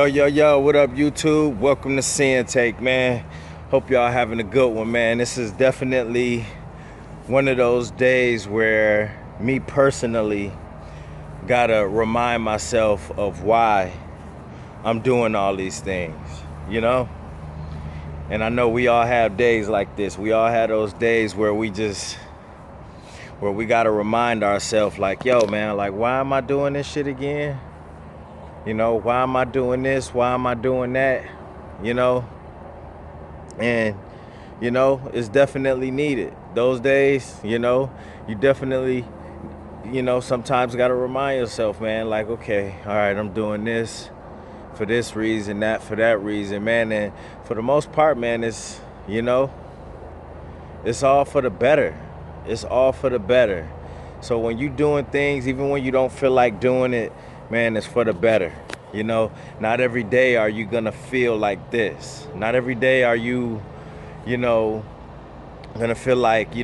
Yo, what up, YouTube? Welcome to Sinn-Take, man. Hope y'all having a good one, man. This is definitely one of those days where me personally gotta remind myself of why I'm doing all these things, you know? And I know we all have days like this. We all have those days where we gotta remind ourselves like, yo, man, like, why am I doing this shit again? You know, why am I doing this? Why am I doing that? You know? And, you know, it's definitely needed. Those days, you know, you definitely, sometimes got to remind yourself, man, like, okay, all right, I'm doing this for this reason, that for that reason, man. And for the most part, man, it's all for the better. It's all for the better. So when you doing things, even when you don't feel like doing it, man, it's for the better. You know, not every day are you gonna feel like this. Not every day are you, gonna feel like,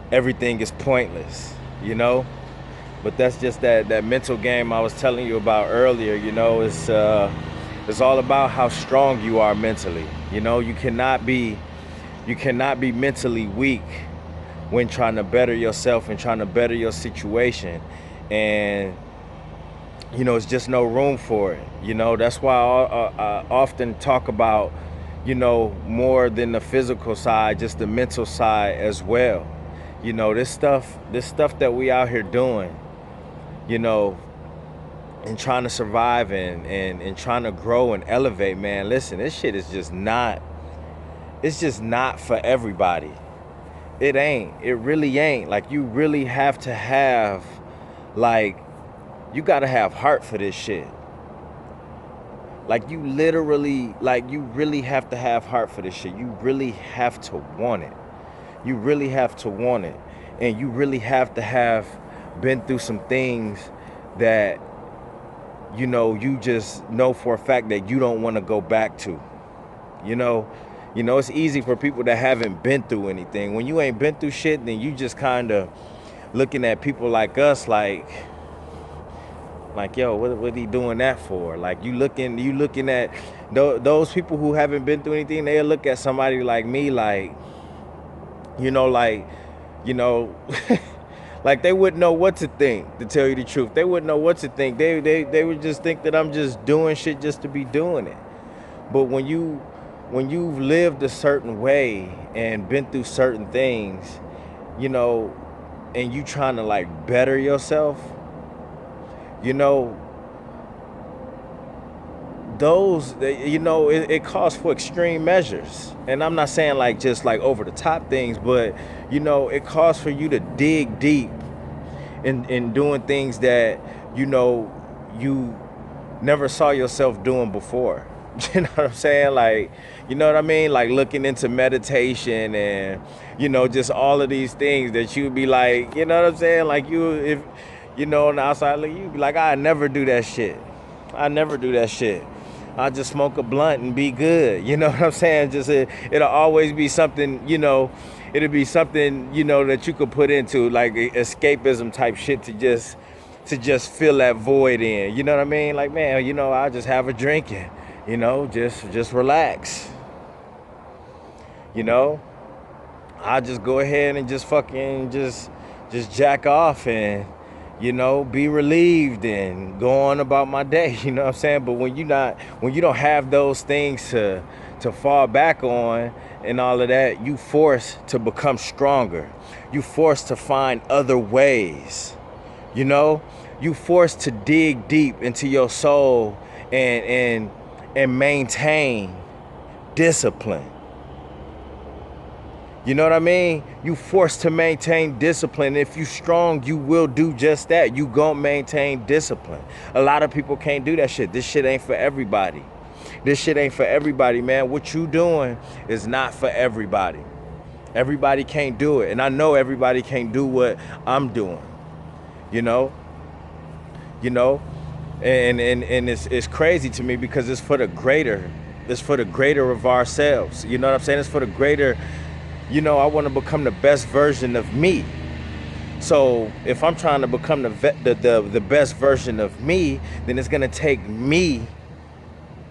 everything is pointless, But that's just that mental game I was telling you about earlier, it's all about how strong you are mentally. You cannot be mentally weak when trying to better yourself and trying to better your situation. And it's just no room for it. That's why I often talk about, more than the physical side, just the mental side as well. This stuff that we out here doing, and trying to survive and trying to grow and elevate, man, listen, this shit is just not for everybody. It ain't. It really ain't. Like, you really have to have, you gotta have heart for this shit. You really have to have heart for this shit. You really have to want it. You really have to want it. And you really have to have been through some things that, you just know for a fact that you don't want to go back to. It's easy for people that haven't been through anything. When you ain't been through shit, then you just kind of looking at people like us like, yo, what he doing that for? Like, you looking at those people who haven't been through anything. They'll look at somebody like me like, like they wouldn't know what to think, to tell you the truth. They wouldn't know what to think. They would just think that I'm just doing shit just to be doing it. But when you've lived a certain way and been through certain things, and you trying to better yourself, it calls for extreme measures. And I'm not saying just over the top things, but it calls for you to dig deep in doing things that you never saw yourself doing before. You know what I'm saying? You know what I mean? Looking into meditation and, just all of these things that you'd be like, you know what I'm saying? If on the outside, you'd be like, I never do that shit. I never do that shit. I just smoke a blunt and be good. You know what I'm saying? Just it'll always be something, it'll be something, that you could put into escapism type shit to just fill that void in. You know what I mean? Man, I'll just have a drink and, just relax. I'll just go ahead and just fucking just jack off and, be relieved and go on about my day. You know what I'm saying? But when you don't have those things to fall back on and all of that, you forced to become stronger. You forced to find other ways. You forced to dig deep into your soul and maintain discipline. You know what I mean? You forced to maintain discipline. If you strong, you will do just that. You gonna maintain discipline. A lot of people can't do that shit. This shit ain't for everybody. This shit ain't for everybody, man. What you doing is not for everybody. Everybody can't do it. And I know everybody can't do what I'm doing. And it's crazy to me because it's for the greater of ourselves. You know what I'm saying? It's for the greater. I want to become the best version of me. So if I'm trying to become the best version of me, then it's gonna take me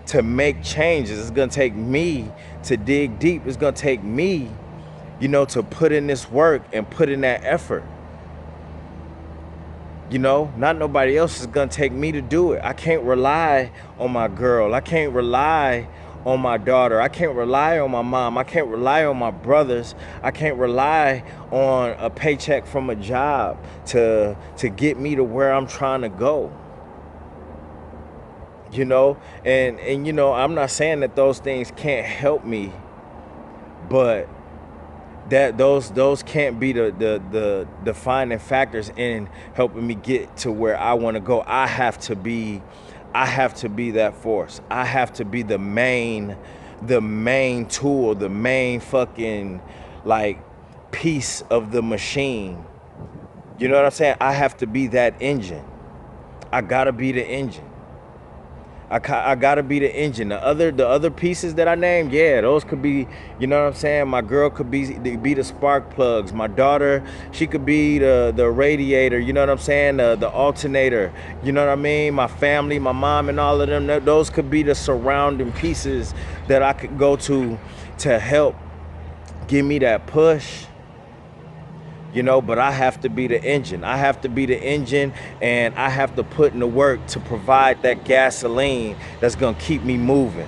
to make changes. It's gonna take me to dig deep. It's gonna take me, to put in this work and put in that effort. Not nobody else is gonna take me to do it. I can't rely on my girl. I can't rely on my daughter. I can't rely on my mom. I can't rely on my brothers. I can't rely on a paycheck from a job to get me to where I'm trying to go. And I'm not saying that those things can't help me, but that those can't be the defining factors in helping me get to where I want to go. I have to be that force. I have to be the main tool, the main fucking like piece of the machine. You know what I'm saying? I have to be that engine. I gotta be the engine. I gotta be the engine. The other pieces that I named, yeah, those could be, you know what I'm saying? My girl could be the spark plugs. My daughter, she could be the radiator, you know what I'm saying? The alternator, you know what I mean? My family, my mom and all of them, those could be the surrounding pieces that I could go to help give me that push. But I have to be the engine. I have to be the engine, and I have to put in the work to provide that gasoline that's gonna keep me moving.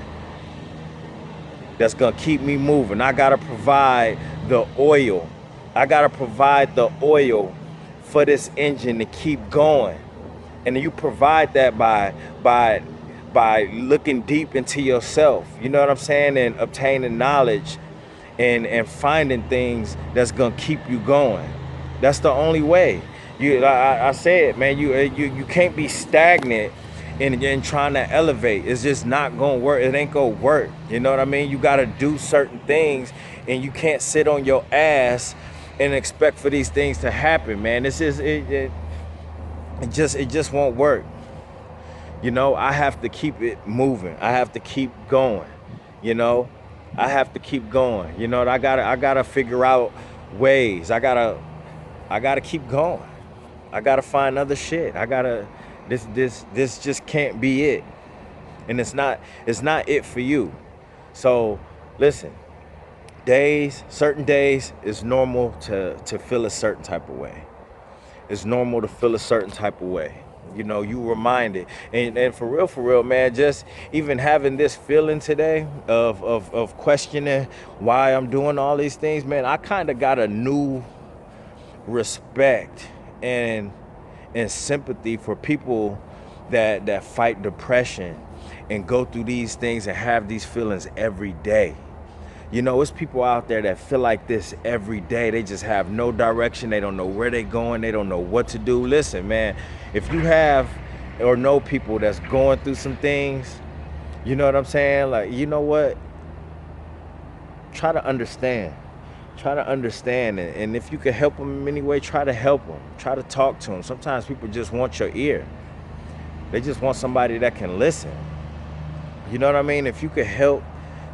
I gotta provide the oil. I gotta provide the oil for this engine to keep going. And you provide that by looking deep into yourself. You know what I'm saying? And obtaining knowledge and finding things that's gonna keep you going. That's the only way. I said, man, you can't be stagnant and trying to elevate. It's just not gonna work. It ain't gonna work. You know what I mean? You gotta do certain things, and you can't sit on your ass and expect for these things to happen, man. It's just it just won't work. I have to keep it moving. I have to keep going. I have to keep going. I gotta figure out ways. I gotta keep going. I gotta find other shit. This just can't be it. And it's not it for you. So listen, certain days it's normal to feel a certain type of way. It's normal to feel a certain type of way. You reminded. And for real, man, just even having this feeling today of questioning why I'm doing all these things, man, I kind of got a new respect and sympathy for people that fight depression and go through these things and have these feelings every day. It's people out there that feel like this every day. They just have no direction. They don't know where they're going. They don't know what to do. Listen, man, if you have or know people that's going through some things, you know what I'm saying? Like, you know what? Try to understand. And if you can help them in any way, try to help them. Try to talk to them. Sometimes people just want your ear. They just want somebody that can listen. You know what I mean? If you could help,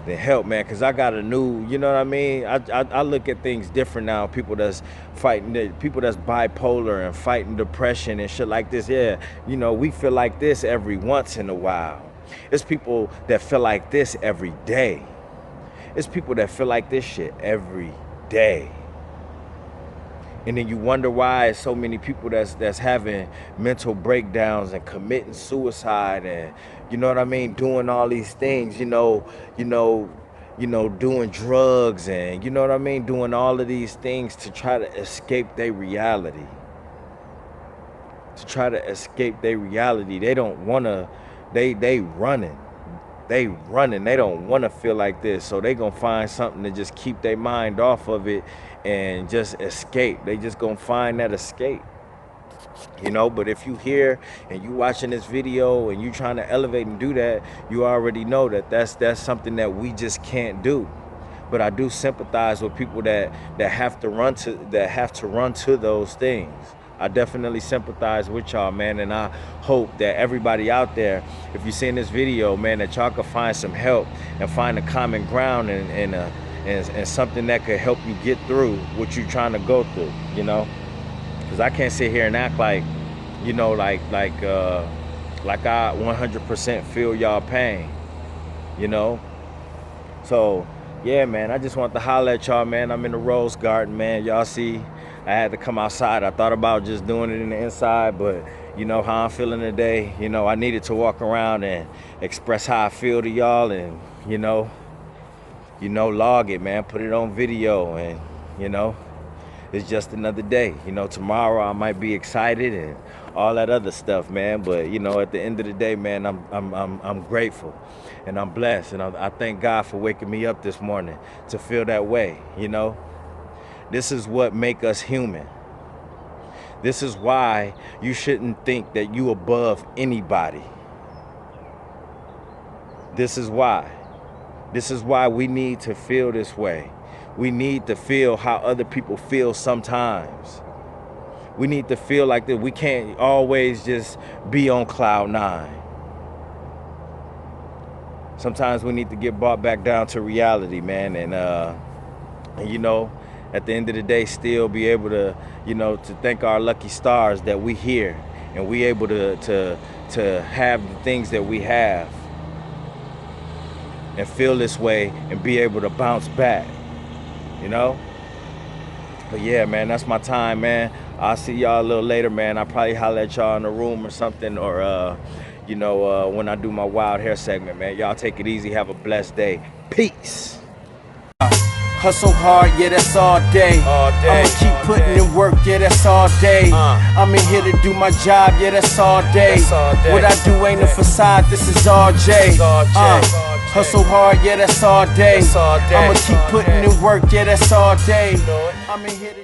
then help, man, because I got a new, you know what I mean? I look at things different now. People that's fighting, people that's bipolar and fighting depression and shit like this. Yeah, we feel like this every once in a while. It's people that feel like this every day. It's people that feel like this shit every day. And then you wonder why so many people that's having mental breakdowns and committing suicide and, you know what I mean, doing all these things, doing drugs and, you know what I mean, doing all of these things to try to escape their reality. They don't want to, they running. They don't want to feel like this, so they gonna find something to just keep their mind off of it and just escape. They just gonna find that escape, but if you here and you watching this video and you trying to elevate and do that, you already know that's something that we just can't do. But I do sympathize with people that have to run to those things. I definitely sympathize with y'all, man, and I hope that everybody out there, if you're seeing this video, man, that y'all can find some help and find a common ground and something that could help you get through what you're trying to go through, because I can't sit here and act like, like I 100% feel y'all pain. you know. So yeah, man, I just want to holler at y'all, man. I'm in the Rose Garden, man. Y'all see, I had to come outside. I thought about just doing it in the inside, but you know how I'm feeling today. You know, I needed to walk around and express how I feel to y'all, and you know, log it, man. Put it on video, and you know, it's just another day. You know, tomorrow I might be excited and all that other stuff, man. But you know, at the end of the day, man, I'm grateful and I'm blessed, and I thank God for waking me up this morning to feel that way. You know, this is what make us human. This is why you shouldn't think that you above anybody. This is why. This is why we need to feel this way. We need to feel how other people feel sometimes. We need to feel like that. We can't always just be on cloud nine. Sometimes we need to get brought back down to reality, man. And you know, at the end of the day, still be able to, you know, to thank our lucky stars that we here and we able to have the things that we have and feel this way and be able to bounce back, you know? But yeah, man, that's my time, man. I'll see y'all a little later, man. I'll probably holler at y'all in the room or something, or you know, when I do my wild hair segment, man. Y'all take it easy. Have a blessed day. Peace. Hustle hard, yeah, that's all day. I'ma keep putting in work, yeah, that's all day. I'm in here to do my job, yeah, that's all day. What I do ain't a facade, this is all J. Hustle hard, yeah, that's all day. I'ma keep putting in work, yeah, that's all day. I'm in here to